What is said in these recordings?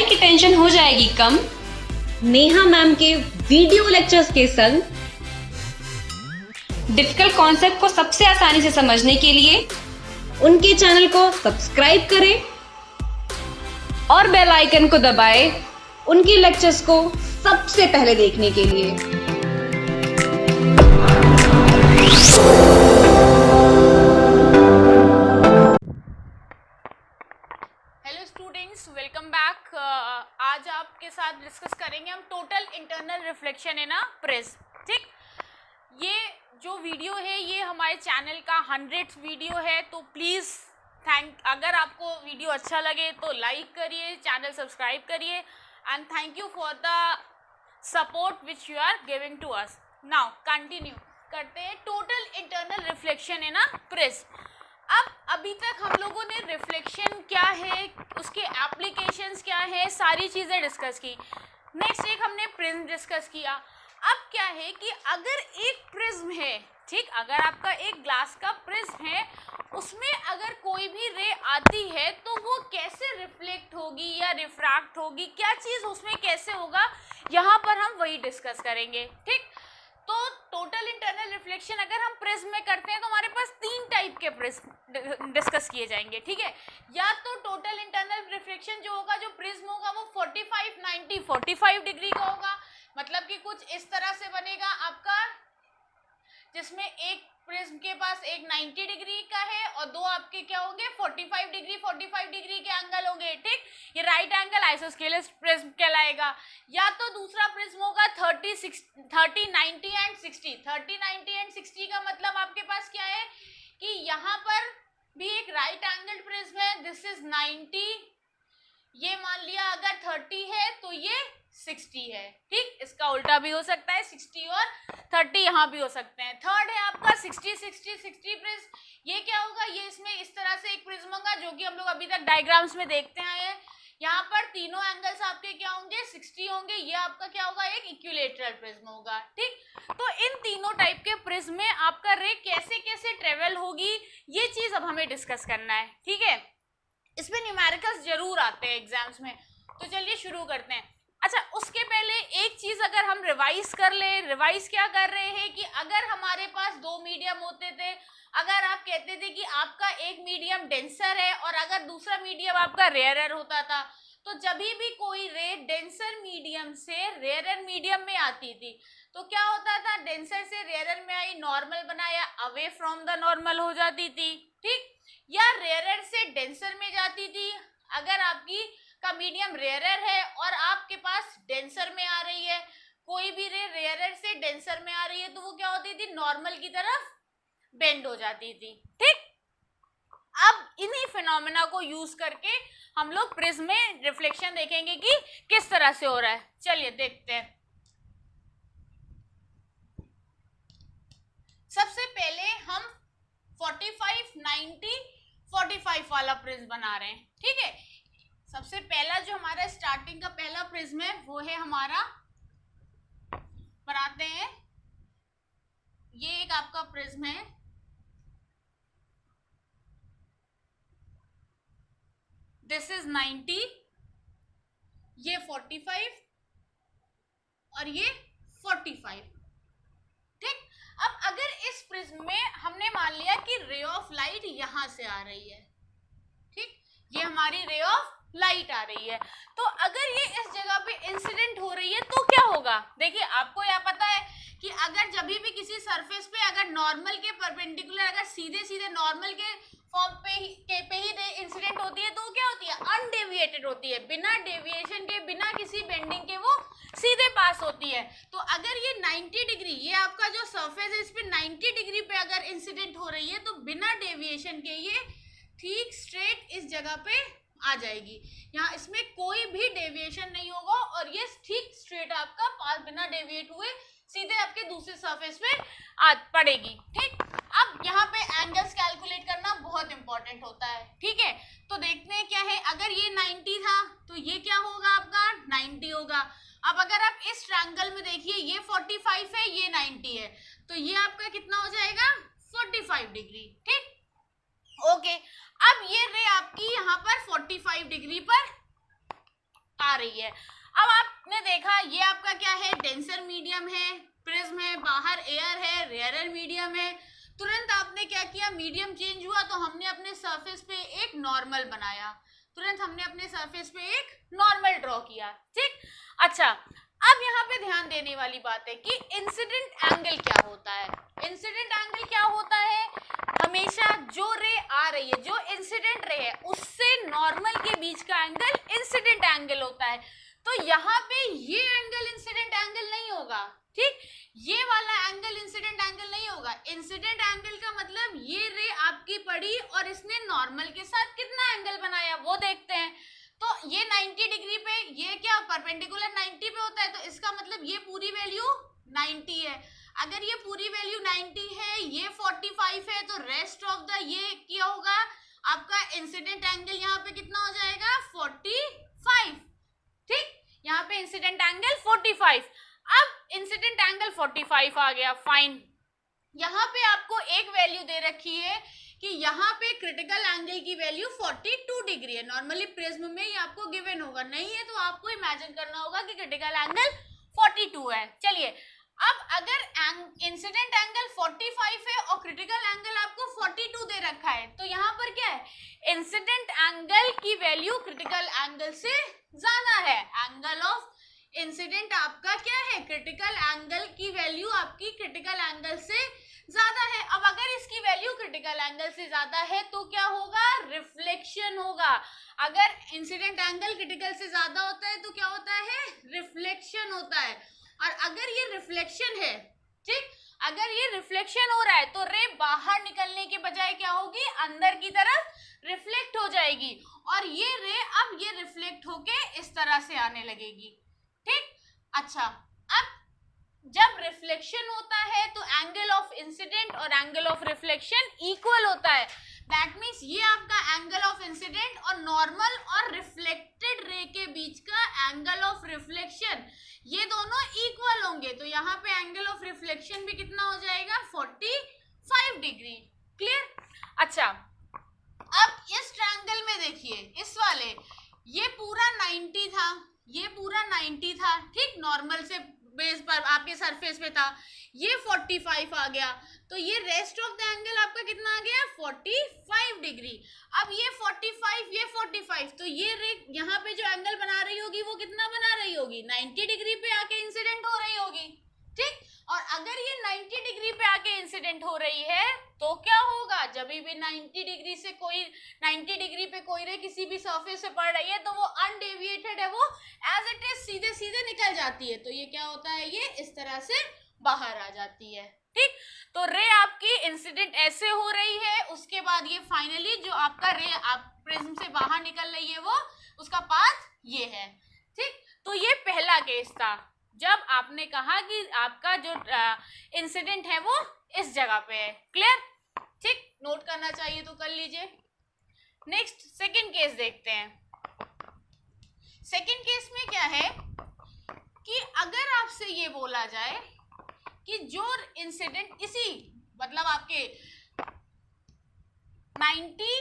की टेंशन हो जाएगी कम नेहा मैम के वीडियो लेक्चर्स के संग। डिफिकल्ट कॉन्सेप्ट को सबसे आसानी से समझने के लिए उनके चैनल को सब्सक्राइब करें और बेल आइकन को दबाएं उनके लेक्चर्स को सबसे पहले देखने के लिए। Hello students, welcome back. आज आपके साथ डिस्कस करेंगे हम total internal reflection in a prism. ठीक, ये जो वीडियो है ये हमारे चैनल का 100th वीडियो है, तो प्लीज़ अगर आपको वीडियो अच्छा लगे तो लाइक करिए, चैनल सब्सक्राइब करिए and thank you for the support which you are giving to us. Now continue करते हैं total internal reflection in a prism. अब अभी तक हम लोगों ने रिफ्लेक्शन क्या है, उसके एप्लीकेशंस क्या है, सारी चीज़ें डिस्कस की। नेक्स्ट एक हमने प्रिज्म डिस्कस किया। अब क्या है कि अगर एक प्रिज्म है, ठीक, अगर आपका एक ग्लास का प्रिज्म है, उसमें अगर कोई भी रे आती है तो वो कैसे रिफ्लेक्ट होगी या रिफ्रैक्ट होगी, क्या चीज़ उसमें कैसे होगा, यहाँ पर हम वही डिस्कस करेंगे। ठीक, तो टोटल इंटरनल रिफ्लेक्शन अगर हम प्रिज्म में करते हैं तो हमारे पास 3 टाइप के प्रिज्म डिस्कस किए जाएंगे। ठीक है, या तो टोटल इंटरनल रिफ्लेक्शन जो होगा, जो प्रिज्म होगा वो 45, 90, 45 डिग्री का होगा। मतलब कि कुछ इस तरह से बनेगा आपका, जिसमें एक प्रिज्म के पास एक 90 डिग्री का है और दो आपके क्या होंगे 45 डिग्री के एंगल होंगे। ठीक, ये राइट एंगल आइसोस्केलस प्रिज्म कहलाएगा। या तो दूसरा प्रिज्म होगा 30, 90 एंड 60। 30, 90 एंड 60 का मतलब आपके पास क्या है कि यहाँ पर भी एक राइट एंगल प्रिज्म है, दिस इज 90, ये मान लिया अगर 30 है तो ये 60 है। ठीक, इसका उल्टा भी हो सकता है, 60 और 30 यहाँ भी हो सकते हैं। थर्ड है आपका 60 प्रिज्म। ये क्या होगा, ये इसमें इस तरह से एक प्रिज्म होगा जो कि हम लोग अभी तक डायग्राम्स में देखते आए हैं। यहाँ पर तीनों एंगल्स आपके क्या होंगे 60 होंगे। ये आपका क्या होगा, एक इक्विलेटरल प्रिज्म होगा। ठीक, तो इन तीनों टाइप के प्रिज्म में आपका रे कैसे कैसे ट्रेवल होगी, ये चीज अब हमें डिस्कस करना है। ठीक है, इसमें न्यूमेरिकल्स जरूर आते हैं एग्जाम्स में, तो चलिए शुरू करते हैं। अच्छा, उसके पहले एक चीज अगर हम रिवाइज कर ले, रिवाइज क्या कर रहे हैं कि अगर हमारे पास 2 मीडियम होते थे, अगर आप कहते थे कि आपका एक मीडियम डेंसर है और अगर दूसरा मीडियम आपका रेयरर होता था, तो जब भी कोई रे डेंसर मीडियम से रेयरर मीडियम में आती थी तो क्या होता था, डेंसर से रेयरर में आई, नॉर्मल बनाया, अवे फ्रॉम द नॉर्मल हो जाती थी। ठीक, या रेयरर से डेंसर में जाती थी, अगर आपकी का मीडियम रेयरर है और आपके पास डेंसर में आ रही है, कोई भी रे रेयरर से डेंसर में आ रही है तो वो क्या होती थी, नॉर्मल की तरफ बेंड हो जाती थी। ठीक, अब इन्हीं फिनोमेना को यूज करके हम लोग प्रिज्म में रिफ्लेक्शन देखेंगे कि किस तरह से हो रहा है। चलिए देखते हैं। सबसे पहले हम 45, 90, 45 वाला प्रिज्म बना रहे हैं। ठीक है, सबसे पहला जो हमारा स्टार्टिंग का पहला प्रिज्म है वो है हमारा, बनाते हैं, ये एक आपका प्रिज्म है, दिस इज 90, ये 45 और ये 45। ठीक, अब अगर इस प्रिज्म में हमने मान लिया कि रे ऑफ लाइट यहां से आ रही है, ठीक, ये हमारी रे ऑफ लाइट आ रही है, तो अगर ये इस जगह पे इंसिडेंट हो रही है तो क्या होगा। देखिए, आपको यह पता है कि अगर जब भी किसी सरफेस पे अगर नॉर्मल के परपेंडिकुलर, अगर सीधे सीधे नॉर्मल के फॉर्म पे ही रे इंसिडेंट होती है तो वो क्या होती है, अनडेविएटेड होती है, बिना डेविएशन के, बिना किसी बेंडिंग के वो सीधे पास होती है। तो अगर ये 90 डिग्री, ये आपका जो सरफेस है इस पे 90 डिग्री पे अगर इंसिडेंट हो रही है तो बिना डेविएशन के ये ठीक स्ट्रेट इस जगह पे आ जाएगी। यहाँ इसमें कोई भी डेविएशन नहीं होगा और ये ठीक स्ट्रेट आपका पास बिना डेविएट हुए सीधे आपके दूसरे सरफेस पे आ पड़ेगी। ठीक, अब यहाँ पे एंगल्स कैलकुलेट करना बहुत इंपॉर्टेंट होता है। ठीक है, तो देखते हैं क्या है, अगर ये 90 था तो ये क्या होगा आपका 90 होगा। अब अगर आप इस ट्रायंगल में देखिए, ये 45 है, ये 90 है, तो ये आपका कितना हो जाएगा 45 डिग्री। ठीक, ओके, अब ये रे आपकी यहाँ पर 45 डिग्री पर आ रही है। अब आपने देखा ये आपका क्या है, डेंसर मीडियम है, प्रिज्म है, बाहर एयर है, रेयरर मीडियम है। तुरंत आपने क्या किया, मीडियम चेंज हुआ तो हमने अपने सरफेस पे एक नॉर्मल बनाया, तुरंत हमने अपने सरफेस पे एक नॉर्मल ड्रॉ किया, ठीक। अच्छा, अब यहाँ पे ध्यान देने वाली बात है कि इंसिडेंट एंगल क्या होता है। इंसिडेंट एंगल क्या होता है, हमेशा जो रे आ रही है, जो इंसिडेंट रे है, उससे नॉर्मल के बीच का एंगल इंसिडेंट एंगल होता है। तो यहाँ पे ये एंगल इंसिडेंट एंगल नहीं होगा, ठीक, ये वाला एंगल इंसिडेंट एंगल नहीं होगा। इंसिडेंट एंगल का मतलब ये रे आपकी पड़ी और इसने नॉर्मल के साथ कितना एंगल बनाया वो देखते हैं। तो ये 90 डिग्री पे, ये क्या परपेंडिकुलर 90 पे होता है, तो इसका मतलब ये पूरी वैल्यू 90 है। अगर ये पूरी वैल्यू 90 है, ये 45 है, तो रेस्ट ऑफ द ये क्या होगा, आपका इंसिडेंट एंगल यहाँ पे कितना हो जाएगा, 45, ठीक। यहाँ पे इंसिडेंट एंगल 45। अब इंसिडेंट एंगल 45 आ गया, फाइन। यहाँ पे आपको एक वैल्यू दे रखी है कि यहाँ पे क्रिटिकल एंगल की वैल्यू 42 डिग्री है। नॉर्मली प्रिज्म में ये आपको गिवन होगा, नहीं है तो आपको इमेजिन करना होगा कि क्रिटिकल एंगल 42 है। चलिए, अब अगर इंसिडेंट एंगल 45 है और क्रिटिकल एंगल आपको 42 दे रखा है, तो यहाँ पर क्या है, इंसिडेंट एंगल की वैल्यू क्रिटिकल एंगल से ज्यादा है। एंगल ऑफ इंसिडेंट आपका क्या है, क्रिटिकल एंगल की वैल्यू आपकी क्रिटिकल एंगल से ज्यादा है। अब अगर इसकी वैल्यू क्रिटिकल एंगल से ज्यादा है तो क्या होगा, रिफ्लेक्शन होगा। अगर इंसिडेंट एंगल क्रिटिकल से ज्यादा होता है तो क्या होता है, रिफ्लेक्शन होता है। और अगर ये रिफ्लेक्शन है, ठीक, अगर ये रिफ्लेक्शन हो रहा है तो रे बाहर निकलने के बजाय क्या होगी, अंदर की तरफ रिफ्लेक्ट हो जाएगी, और ये रे अब ये रिफ्लेक्ट होके इस तरह से आने लगेगी, ठीक। अच्छा, अब जब रिफ्लेक्शन होता है तो एंगल ऑफ इंसिडेंट और एंगल ऑफ रिफ्लेक्शन इक्वल होता है। दैट मीन्स ये आपका एंगल ऑफ इंसिडेंट और नॉर्मल और रिफ्लेक्टेड रे के बीच का एंगल ऑफ रिफ्लेक्शन, ये दोनों इक्वल होंगे। तो यहाँ पे एंगल ऑफ रिफ्लेक्शन भी कितना हो जाएगा, 45 डिग्री। क्लियर। अच्छा, अब इस ट्रायंगल में देखिए, इस वाले ये पूरा 90 था, ये पूरा 90 था, ठीक, नॉर्मल से बेस पर आपके सरफेस पे था, ये 45 आ गया, तो ये रेस्ट ऑफ द एंगल आपका कितना आ गया, 45 डिग्री। अब ये 45, ये 45, तो ये रे यहाँ पे जो एंगल बना रही होगी वो कितना बना रही होगी, 90 डिग्री पे आके इंसिडेंट हो रही होगी, ठीक। और अगर ये 90 डिग्री पे आके इंसिडेंट हो रही है तो क्या होगा, जब भी 90 डिग्री से कोई 90 डिग्री पे कोई रे किसी भी सरफेस से पड़ रही है तो वो अनडेविएटेड है, वो एज इट इज सीधे सीधे निकल जाती है। तो ये क्या होता है, ये इस तरह से बाहर आ जाती है, ठीक। तो रे आपकी इंसिडेंट ऐसे हो रही है, उसके बाद ये फाइनली जो आपका रे आप प्रिज्म से बाहर निकल रही है वो उसका पाथ ये है, ठीक। तो ये पहला केस था जब आपने कहा कि आपका जो इंसिडेंट है वो इस जगह पे है। क्लियर, ठीक, नोट करना चाहिए तो कर लीजिए। नेक्स्ट सेकंड केस देखते हैं। सेकंड केस में क्या है कि अगर आपसे ये बोला जाए कि जो इंसिडेंट इसी मतलब आपके 90,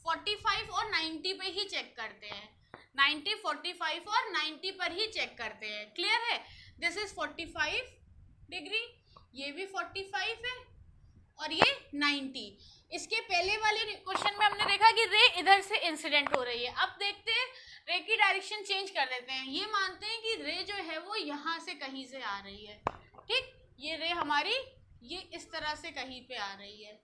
45 और 90 पे ही चेक करते हैं, 90, 45 और 90 पर ही चेक करते हैं। क्लियर है, दिस इज 45 डिग्री, ये भी 45 है और ये 90। इसके पहले वाले क्वेश्चन में हमने देखा कि रे इधर से इंसिडेंट हो रही है। अब देखते हैं, रे की डायरेक्शन चेंज कर देते हैं। ये मानते हैं कि रे जो है वो यहाँ से कहीं से आ रही है, ठीक, ये रे हमारी ये इस तरह से कहीं पे आ रही है,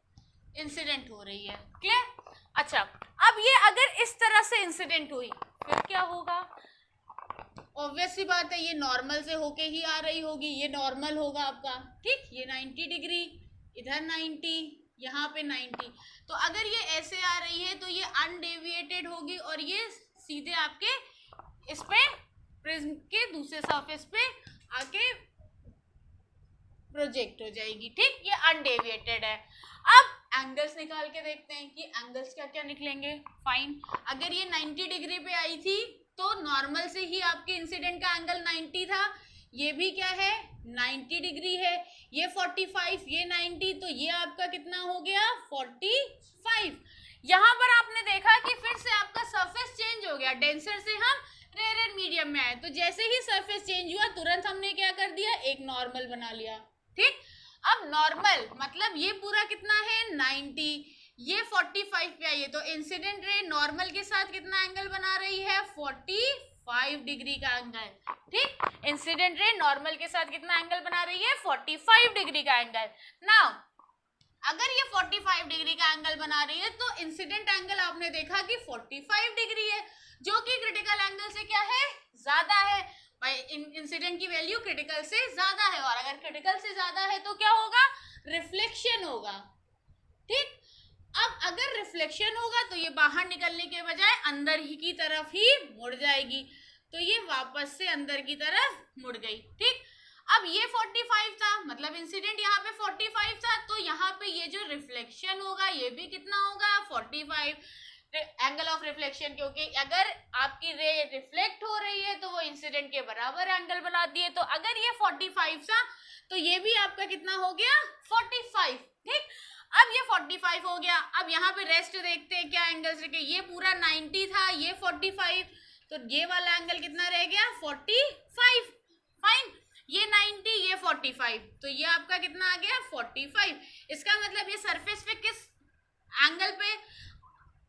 इंसिडेंट हो रही है। क्लियर। अच्छा, अब ये अगर इस तरह से इंसिडेंट हुई फिर क्या होगा, ऑब्वियस सी बात है ये नॉर्मल से होके ही आ रही होगी, ये नॉर्मल होगा आपका, ठीक, ये 90 डिग्री, इधर 90, यहाँ पे 90। तो अगर ये ऐसे आ रही है तो ये अनडेविएटेड होगी और ये सीधे आपके इस पे प्रिज्म के दूसरे सरफेस पे आके प्रोजेक्ट हो जाएगी, ठीक, ये अनडेविएटेड है। अब एंगल्स निकाल के देखते हैं कि एंगल्स क्या क्या निकलेंगे। फाइन, अगर ये 90 डिग्री पे आई थी तो नॉर्मल से ही आपके इंसिडेंट का एंगल 90 था, ये भी क्या है 90 डिग्री है, ये 45, ये 90, तो ये आपका कितना हो गया 45। यहाँ पर आपने देखा कि फिर से आपका सरफेस चेंज हो गया, डेंसर से हम रेयर मीडियम में आए। तो जैसे ही सरफेस चेंज हुआ तुरंत हमने क्या कर दिया, एक नॉर्मल बना लिया। ठीक, अब नॉर्मल मतलब ये पूरा कितना है 90, ये 45 पे आई है, तो इंसिडेंट रे नॉर्मल के साथ कितना एंगल बना रही है, 45 डिग्री का एंगल। ठीक, इंसिडेंट रे नॉर्मल के साथ कितना एंगल बना रही है, 45 डिग्री का एंगल। नाउ अगर ये 45 डिग्री का एंगल बना रही है तो इंसिडेंट एंगल आपने देखा कि 45 डिग्री है, जो कि क्रिटिकल एंगल से क्या है, ज्यादा है। भाई इंसिडेंट की वैल्यू क्रिटिकल से ज्यादा है, और अगर क्रिटिकल से ज्यादा है तो क्या होगा, रिफ्लेक्शन होगा। ठीक, अब अगर रिफ्लेक्शन होगा तो ये बाहर निकलने के बजाय अंदर ही की तरफ ही मुड़ जाएगी, तो ये वापस से अंदर की तरफ मुड़ गई। ठीक, अब ये 45 था, मतलब इंसिडेंट यहाँ पे 45 था, तो यहाँ पे ये जो रिफ्लेक्शन होगा ये भी कितना होगा, 45 एंगल ऑफ रिफ्लेक्शन, क्योंकि अगर आपकी रे रिफ्लेक्ट हो रही है तो वो इंसिडेंट के बराबर एंगल बनाती है। तो अगर ये 45 था तो ये भी आपका कितना हो गया, 45। ठीक, अब ये 45 हो गया। अब यहाँ पे रेस्ट देखते हैं क्या एंगल्स रखे, ये पूरा 90 था, ये 45, तो ये वाला एंगल कितना रह गया, 45। फाइन, ये 90, ये 45, तो ये आपका कितना आ गया, 45। इसका मतलब ये सरफेस पे किस एंगल पे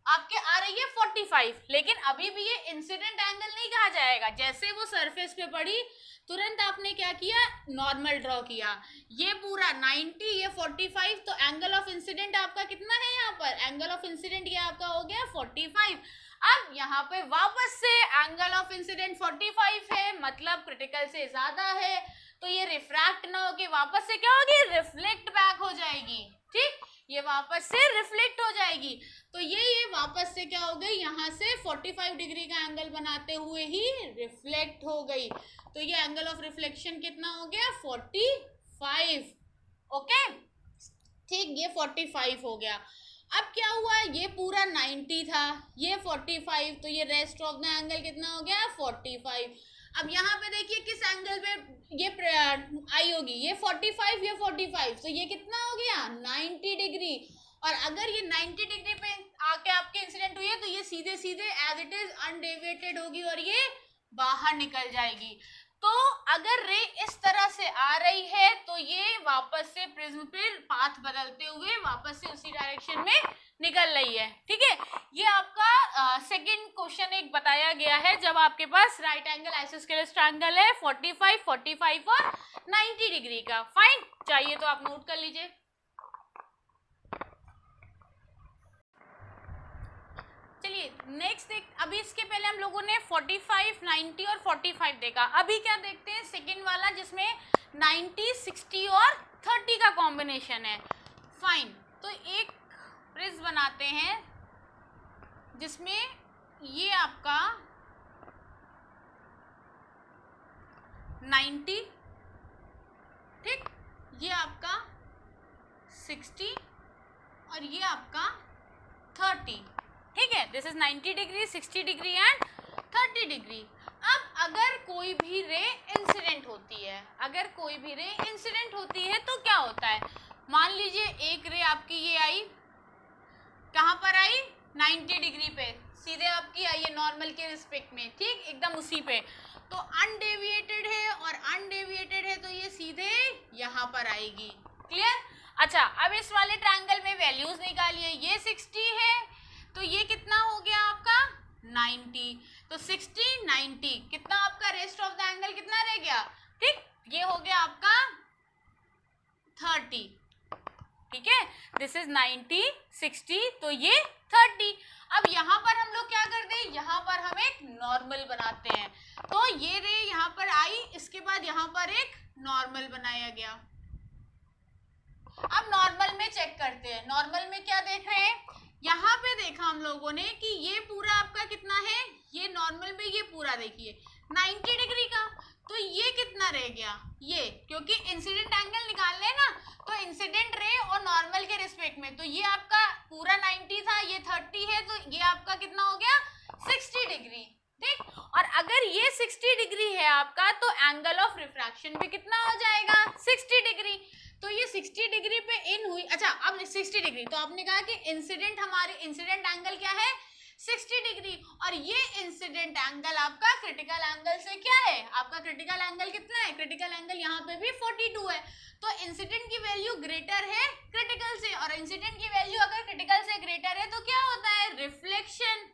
आपके आ रही है, 45, लेकिन अभी भी ये इंसिडेंट एंगल नहीं कहा जाएगा। जैसे वो सरफेस पे पड़ी तुरंत आपने क्या किया, नॉर्मल ड्रॉ किया, ये पूरा 90, ये 45, तो एंगल ऑफ इंसिडेंट आपका कितना है, यहाँ पर एंगल ऑफ इंसिडेंट ये आपका हो गया 45। अब यहाँ पे वापस से एंगल ऑफ इंसिडेंट 45 है, मतलब क्रिटिकल से ज्यादा है, तो ये रिफ्रैक्ट ना होके वापस से क्या होगी, रिफ्लेक्ट बैक हो जाएगी। ठीक, ये वापस से रिफ्लेक्ट हो जाएगी, तो ये वापस से क्या हो गई, यहाँ से 45 डिग्री का एंगल बनाते हुए ही रिफ्लेक्ट हो गई, तो ये एंगल ऑफ रिफ्लेक्शन कितना हो गया, 45। ओके, ठीक, ये 45 हो गया। अब क्या हुआ, ये पूरा 90 था, ये 45, तो ये रेस्ट ऑफ द एंगल कितना हो गया, 45। अब यहाँ पे देखिए किस एंगल पे ये आई होगी, ये 45, ये 45, तो ये कितना हो गया, 90 डिग्री। और अगर ये 90 डिग्री पे आके आपके इंसिडेंट हुई है तो ये सीधे सीधे एज इट इज अनडेविएटेड होगी और ये बाहर निकल जाएगी। तो अगर रे इस तरह से आ रही है तो ये वापस से प्रिज्म पे पाथ बदलते हुए वापस से उसी डायरेक्शन में निकल रही है। ठीक है, ये आपका सेकंड क्वेश्चन एक बताया गया है जब आपके पास राइट एंगल आइसोस्केलेस ट्रायंगल है 45, 45 और 90 डिग्री का। फाइन, चाहिए तो आप नोट कर लीजिए। चलिए नेक्स्ट देख, अभी इसके पहले हम लोगों ने 45, 90 और 45 देखा। अभी क्या देखते हैं, सेकंड वाला जिसमें 90, 60 और 30 का कॉम्बिनेशन है। फाइन, तो एक प्रिज्म बनाते हैं जिसमें ये आपका 90, ठीक, ये आपका 60 और ये आपका 30। ठीक है, this is 90 degree, 60 degree and 30 degree. अब अगर कोई भी रे इंसिडेंट होती है, अगर कोई भी रे इंसिडेंट होती है तो क्या होता है, मान लीजिए एक रे आपकी ये आई, कहाँ पर आई, 90 डिग्री पे, सीधे आपकी आई है नॉर्मल के रिस्पेक्ट में, ठीक, एकदम उसी पे, तो अनडेविएटेड है और अनडेविएटेड है तो ये सीधे यहाँ पर आएगी। क्लियर? अच्छा, अब इस वाले ट्रायंगल में वैल्यूज निकालिए, ये 60 है तो ये कितना हो गया आपका 90, तो 60, 90, कितना आपका रेस्ट ऑफ द एंगल कितना रह गया, ठीक, ये हो गया आपका 30। ठीक है, दिस इज 90, 60, तो ये 30। अब यहाँ पर हम लोग क्या करते हैं, यहाँ पर हम एक नॉर्मल बनाते हैं, तो ये रे यहाँ पर आई, इसके बाद यहाँ पर एक नॉर्मल बनाया गया। अब नॉर्मल में चेक करते हैं, नॉर्मल में क्या देख रहे हैं, यहाँ पे देखा हम लोगों ने कि ये पूरा आपका कितना है, ये नॉर्मल में ये पूरा देखिए 90 डिग्री का, तो ये कितना रह गया, ये, क्योंकि इंसिडेंट एंगल निकालने ना, तो इंसिडेंट रे और नॉर्मल के रिस्पेक्ट में, तो ये आपका पूरा 90 था, ये 30 है, तो ये आपका कितना हो गया 60 डिग्री। ठीक, और अगर ये 60 डिग्री है आपका तो एंगल ऑफ रिफ्रैक्शन भी कितना हो जाएगा 60 डिग्री। तो ये 60 डिग्री पे इन हुई। अच्छा, अब 60 डिग्री, तो आपने कहा कि इंसिडेंट, हमारे इंसिडेंट एंगल क्या है 60 डिग्री, और ये इंसिडेंट एंगल आपका क्रिटिकल एंगल से क्या है, आपका क्रिटिकल एंगल कितना है, क्रिटिकल एंगल यहाँ पे भी 42 है। तो इंसिडेंट की वैल्यू ग्रेटर है क्रिटिकल से, और इंसिडेंट की वैल्यू अगर क्रिटिकल से ग्रेटर है तो क्या होता है, रिफ्लेक्शन।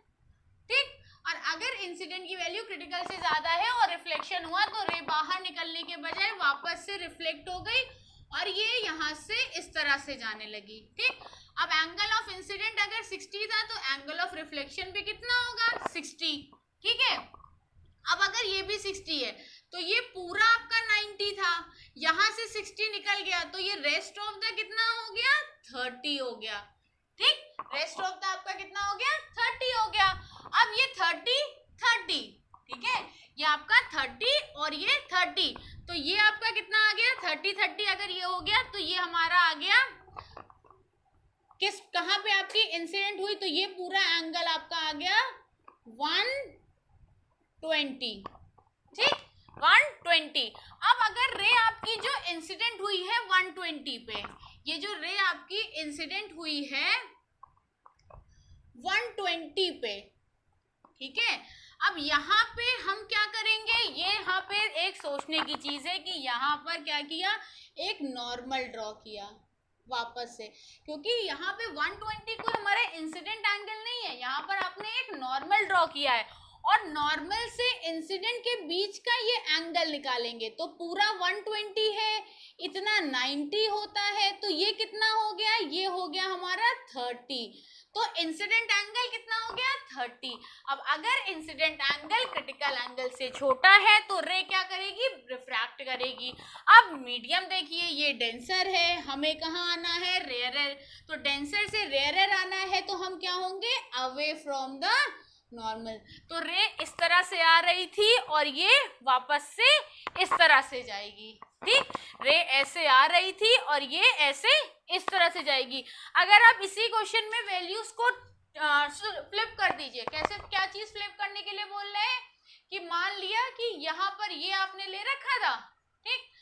ठीक, और अगर इंसिडेंट की वैल्यू क्रिटिकल से ज्यादा है और रिफ्लेक्शन हुआ तो रे बाहर निकलने के बजाय वापस से रिफ्लेक्ट हो गई और ये यहाँ से इस तरह से जाने लगी। ठीक, अब एंगल ऑफ इंसिडेंट अगर 60 था तो एंगल ऑफ रिफ्लेक्शन भी कितना होगा 60। ठीक है, अब अगर ये भी 60 है तो ये पूरा आपका 90 था, यहाँ से 60 निकल गया तो ये रेस्ट ऑफ द कितना हो गया 30 हो गया। ठीक, रेस्ट ऑफ द आपका कितना हो गया 30 हो गया। अब ये 30, ठीक है, ये आपका 30 और ये 30, तो ये आपका कितना आ गया 30 अगर ये हो गया तो ये हमारा आ गया किस, कहाँ पे आपकी इंसिडेंट हुई, तो ये पूरा एंगल आपका आ गया 120। ठीक, 120। अब अगर रे आपकी जो इंसिडेंट हुई है 120 पे, ये जो रे आपकी इंसिडेंट हुई है 120 पे, ठीक है, अब यहाँ पे हम क्या करेंगे, ये यहाँ पे एक सोचने की चीज है कि यहाँ पर क्या किया, एक नॉर्मल ड्रॉ किया वापस से, क्योंकि यहाँ पे 120 कोई हमारा इंसिडेंट एंगल नहीं है, यहाँ पर आपने एक नॉर्मल ड्रॉ किया है और नॉर्मल से इंसिडेंट के बीच का ये एंगल निकालेंगे तो पूरा 120 है, इतना 90 होता है, तो ये कितना हो गया, ये हो गया हमारा 30, तो इंसिडेंट एंगल कितना हो गया 30। अब अगर इंसिडेंट एंगल क्रिटिकल एंगल से छोटा है तो रे क्या करेगी, रिफ्रैक्ट करेगी। अब मीडियम देखिए, ये डेंसर है, हमें कहाँ आना है रेयरर, तो डेंसर से रेयरर आना है तो हम क्या होंगे, अवे फ्रॉम द नॉर्मल। तो रे इस तरह से आ रही थी और ये वापस से इस तरह से जाएगी। ठीक, रे ऐसे आ रही थी और ये ऐसे इस तरह से जाएगी। अगर आप इसी क्वेश्चन में वैल्यूज को फ्लिप कर दीजिए, कैसे, क्या चीज फ्लिप करने के लिए बोल रहे हैं कि मान लिया कि यहाँ पर ये आपने ले रखा था, ठीक,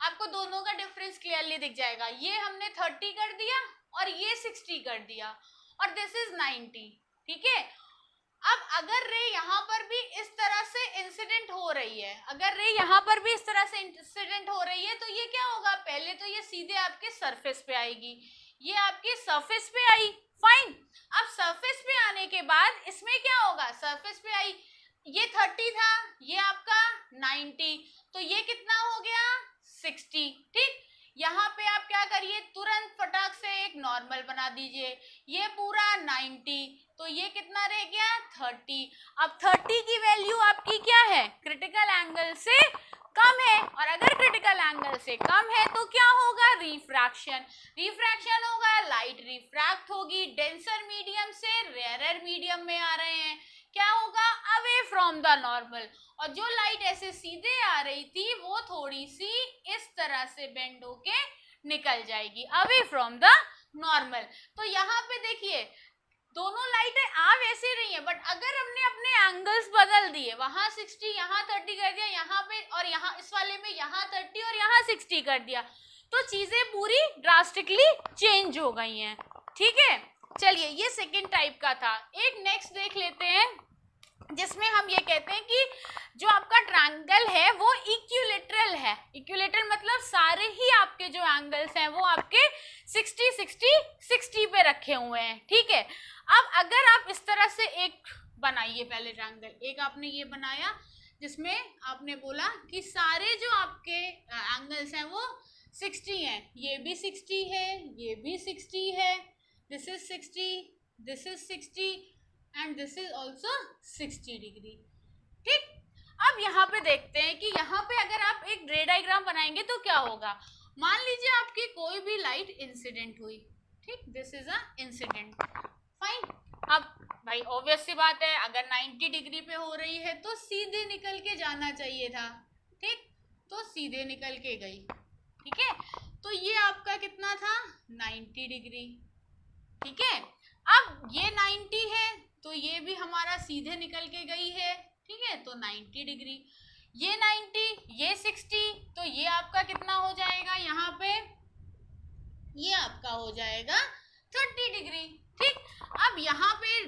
आपको दोनों का डिफरेंस क्लियरली दिख जाएगा, ये हमने 30 कर दिया और ये 60 कर दिया और दिस इज 90। ठीक है, अब अगर रे यहाँ पर भी इस तरह से इंसिडेंट हो रही है, अगर रे यहाँ पर भी इस तरह से इंसिडेंट हो रही है तो ये क्या होगा, पहले तो ये सीधे आपके सरफेस पे आएगी, ये आपके सरफेस पे आई, फाइन। अब सरफेस पे आने के बाद इसमें क्या होगा, सरफेस पे आई, ये 30 था, ये आपका 90, तो ये कितना हो गया 60। ठीक, यहाँ पे आप क्या करिए, तुरंत फटाक से एक नॉर्मल बना दीजिए, ये पूरा 90, तो ये कितना रह गया 30। अब 30 की वैल्यू आपकी क्या है, क्रिटिकल एंगल से कम है, और अगर क्रिटिकल एंगल से कम है तो क्या होगा, रिफ्रैक्शन, रिफ्रैक्शन होगा, लाइट रिफ्रैक्ट होगी, डेंसर मीडियम से रेयरर मीडियम में आ रहे हैं, क्या होगा, अवे फ्रॉम द नॉर्मल, और जो लाइट ऐसे सीधे आ रही थी वो थोड़ी सी इस तरह से बेंड होके निकल जाएगी, अवे फ्रॉम द नॉर्मल। तो यहाँ पे देखिए दोनों लाइटें आ वैसे रही हैं, बट अगर हमने अपने एंगल्स बदल दिए, वहां 60 यहाँ 30 कर दिया, यहाँ पे और यहाँ इस वाले में यहाँ 30 और यहाँ 60 कर दिया, तो चीजें पूरी ड्रास्टिकली चेंज हो गई हैं। ठीक है, चलिए ये सेकंड टाइप का था। एक नेक्स्ट देख लेते हैं जिसमें हम ये कहते हैं कि जो आपका ट्रायंगल है वो इक्विलेटरल है। इक्विलेटरल मतलब सारे ही आपके जो एंगल्स हैं वो आपके 60 60 60 पे रखे हुए हैं। ठीक है, अब अगर आप इस तरह से एक बनाइए, पहले ट्रायंगल एक आपने ये बनाया जिसमें आपने बोला कि सारे जो आपके एंगल्स हैं वो 60 हैं, ये भी 60 है, ये भी 60 है, this is 60, this is 60 and this is also 60 degree. ठीक, अब यहाँ पे देखते हैं कि यहाँ पे अगर आप एक रे डायग्राम बनाएंगे तो क्या होगा। मान लीजिए आपकी कोई भी लाइट इंसिडेंट हुई, ठीक, this is a incident, fine. अब भाई ऑब्वियस सी बात है, अगर 90 डिग्री पे हो रही है तो सीधे निकल के जाना चाहिए था, ठीक, तो सीधे निकल के गई। ठीक है, तो ये आपका कितना था 90 डिग्री। ठीक है, अब ये 90 है तो ये भी हमारा सीधे निकल के गई है। ठीक है, तो 90 डिग्री, ये 90, ये 60, तो ये आपका कितना हो जाएगा यहाँ पे ये आपका हो जाएगा 30 डिग्री। ठीक, अब यहाँ पे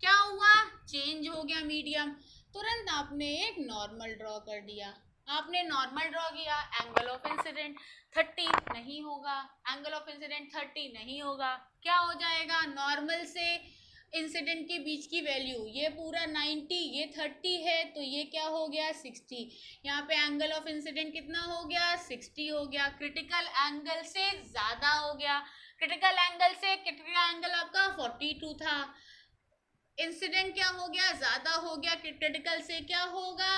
क्या हुआ, चेंज हो गया मीडियम, तुरंत आपने एक नॉर्मल ड्रॉ कर दिया। आपने नॉर्मल ड्रॉ किया, एंगल ऑफ इंसिडेंट 30 नहीं होगा, एंगल ऑफ इंसिडेंट 30 नहीं होगा, क्या हो जाएगा, नॉर्मल से इंसिडेंट के बीच की वैल्यू, ये पूरा 90, ये 30 है, तो ये क्या हो गया 60। यहाँ पे एंगल ऑफ इंसिडेंट कितना हो गया 60 हो गया, क्रिटिकल एंगल से ज़्यादा हो गया, क्रिटिकल एंगल आपका 42 था, इंसिडेंट क्या हो गया, ज़्यादा हो गया, क्रिटिकल से क्या होगा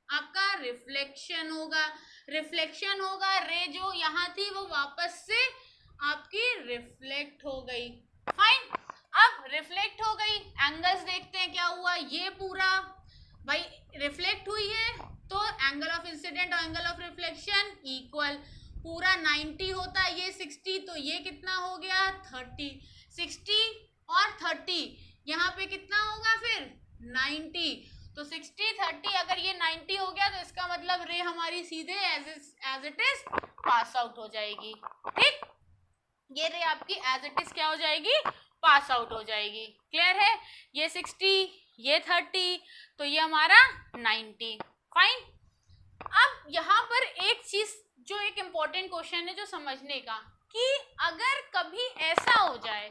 आपका रिफ्लेक्शन होगा, रिफ्लेक्शन होगा, रे जो यहाँ थी वो वापस से आपकी रिफ्लेक्ट हो गई। फाइन, अब रिफ्लेक्ट हो गई, एंगल्स देखते हैं क्या हुआ, ये पूरा भाई रिफ्लेक्ट हुई है तो एंगल ऑफ इंसिडेंट और एंगल ऑफ रिफ्लेक्शन इक्वल, पूरा 90 होता है, ये 60, तो ये कितना हो गया 30, 60 और 30 यहाँ पे कितना होगा फिर 90, तो 60 30 अगर ये 90 हो गया तो इसका मतलब रे हमारी सीधे as it is pass out हो जाएगी। ठीक, ये रे आपकी एज इट इज क्या हो जाएगी, पास आउट हो जाएगी। क्लियर है, ये 60 ये 30 तो ये हमारा 90। फाइन, अब यहाँ पर एक चीज जो एक इम्पॉर्टेंट क्वेश्चन है जो समझने का, कि अगर कभी ऐसा हो जाए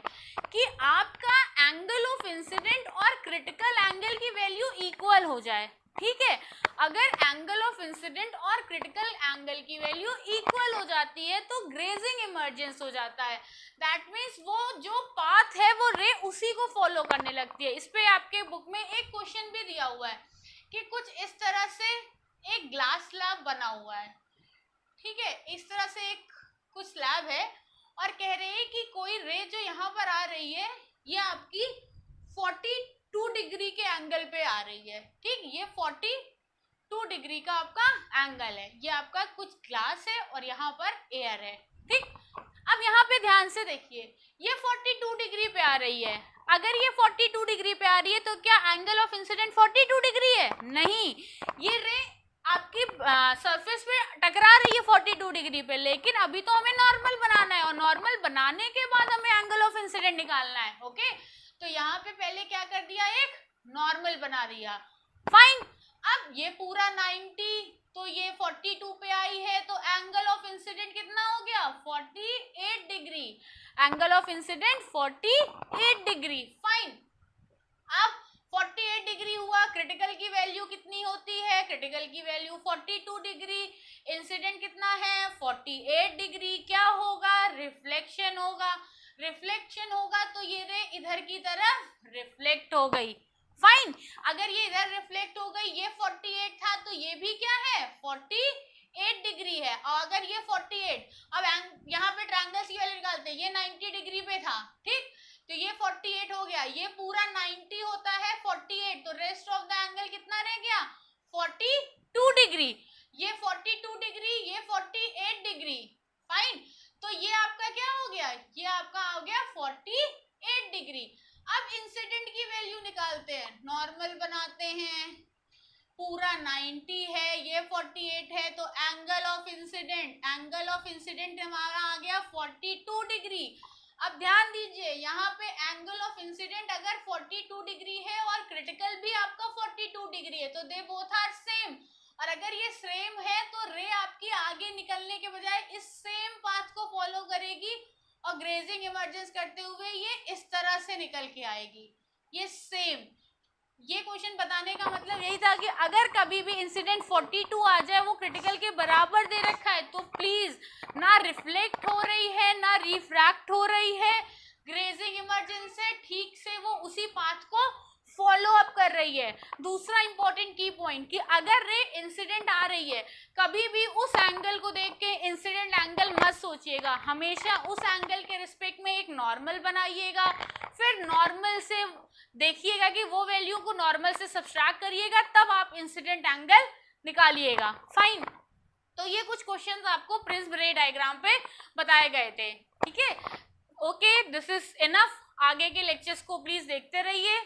कि आपका एंगल ऑफ इंसिडेंट और क्रिटिकल एंगल की वैल्यू इक्वल हो जाए, ठीक है, अगर एंगल ऑफ इंसिडेंट और क्रिटिकल एंगल की वैल्यू इक्वल हो जाती है तो ग्रेजिंग इमर्जेंस हो जाता है। दैट मीन्स वो जो पाथ है वो रे उसी को फॉलो करने लगती है। इस पे आपके बुक में एक क्वेश्चन भी दिया हुआ है कि कुछ इस तरह से एक ग्लास स्लैब बना हुआ है, ठीक है, इस तरह से एक कुछ स्लैब है और कह रहे हैं कि कोई रे जो यहाँ पर आ रही है ये आपकी 42 डिग्री के एंगल पे आ रही है। ठीक, ये 42 डिग्री का आपका एंगल है, ये आपका कुछ ग्लास है और यहाँ पर एयर है। ठीक, अब यहाँ पे ध्यान से देखिए, ये 42 डिग्री पे आ रही है, अगर ये 42 डिग्री पे आ रही है तो क्या एंगल ऑफ इंसिडेंट 42 डिग्री है? नहीं, ये रे आपकी सरफेस पे टकरा रही है 42 डिग्री पे, लेकिन अभी तो हमें नॉर्मल बनाना है और नॉर्मल बनाने के बाद हमें एंगल ऑफ इंसिडेंट निकालना है। ओके, तो यहाँ पे पहले क्या कर दिया, एक नॉर्मल बना दिया। फाइन, अब ये पूरा 90 तो ये 42 पे आई है तो एंगल ऑफ इंसिडेंट कितना हो गया 48 degree, angle of incident 48 degree. Fine, अब 48 डिग्री हुआ, क्रिटिकल की वैल्यू कितनी होती है, क्रिटिकल की वैल्यू 42 डिग्री, इंसिडेंट कितना है 48 डिग्री, क्या होगा रिफ्लेक्शन होगा, रिफ्लेक्शन होगा तो ये रे इधर की तरफ रिफ्लेक्ट हो गई। फाइन, अगर ये इधर रिफ्लेक्ट हो गई, ये 48 था तो ये भी क्या है 48 डिग्री है, और अगर ये 48, अब यहाँ पे ट्रायंगल्स की वैल्यू निकालते हैं, ये 90 डिग्री पे था, ठीक, तो ये 48 हो गया, ये पूरा 90 होता है 48, तो रेस्ट ऑफ द एंगल कितना रह गया 42 डिग्री, ये 42 डिग्री, ये 48 डिग्री। फाइन, तो ये आपका क्या हो गया, ये आपका हो गया 48 डिग्री। अब इंसिडेंट की वैल्यू निकालते हैं, नॉर्मल बनाते हैं, पूरा 90 है, ये 48 है, तो एंगल ऑफ इंसिडेंट हमारा आ गया 42 डिग्री। अब ध्यान दीजिए, यहाँ पे एंगल ऑफ इंसिडेंट अगर 42 डिग्री है और क्रिटिकल भी आपका 42 डिग्री है तो दे बोथ आर सेम, और अगर ये सेम है तो रे आपकी आगे निकलने के बजाय इस सेम पाथ को फॉलो करेगी और ग्रेजिंग इमर्जेंस करते हुए ये इस तरह से निकल के आएगी, ये सेम। ये क्वेश्चन बताने का मतलब यही था कि अगर कभी भी इंसिडेंट 42 आ जाए, वो क्रिटिकल के बराबर दे रखा है, तो प्लीज ना रिफ्लेक्ट हो रही है ना रिफ्रैक्ट हो रही है, ग्रेजिंग इमर्जेंस है, ठीक से वो उसी पाथ को फॉलो अप कर रही है। दूसरा इंपॉर्टेंट की पॉइंट कि अगर रे इंसिडेंट आ रही है, कभी भी उस एंगल को देख के इंसिडेंट एंगल मत सोचिएगा, हमेशा उस एंगल के रिस्पेक्ट में एक नॉर्मल बनाइएगा, फिर नॉर्मल से देखिएगा कि वो वैल्यू को नॉर्मल से सब्सट्रैक्ट करिएगा, तब आप इंसिडेंट एंगल निकालिएगा। फाइन, तो ये कुछ क्वेश्चंस आपको प्रिज्म रे डायग्राम पे बताए गए थे, ठीक है। ओके, दिस इज इनफ, आगे के लेक्चर्स को प्लीज देखते रहिए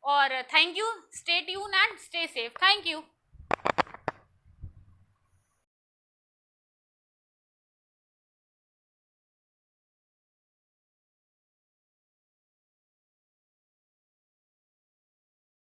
और thank you, stay tune and stay safe, thank you.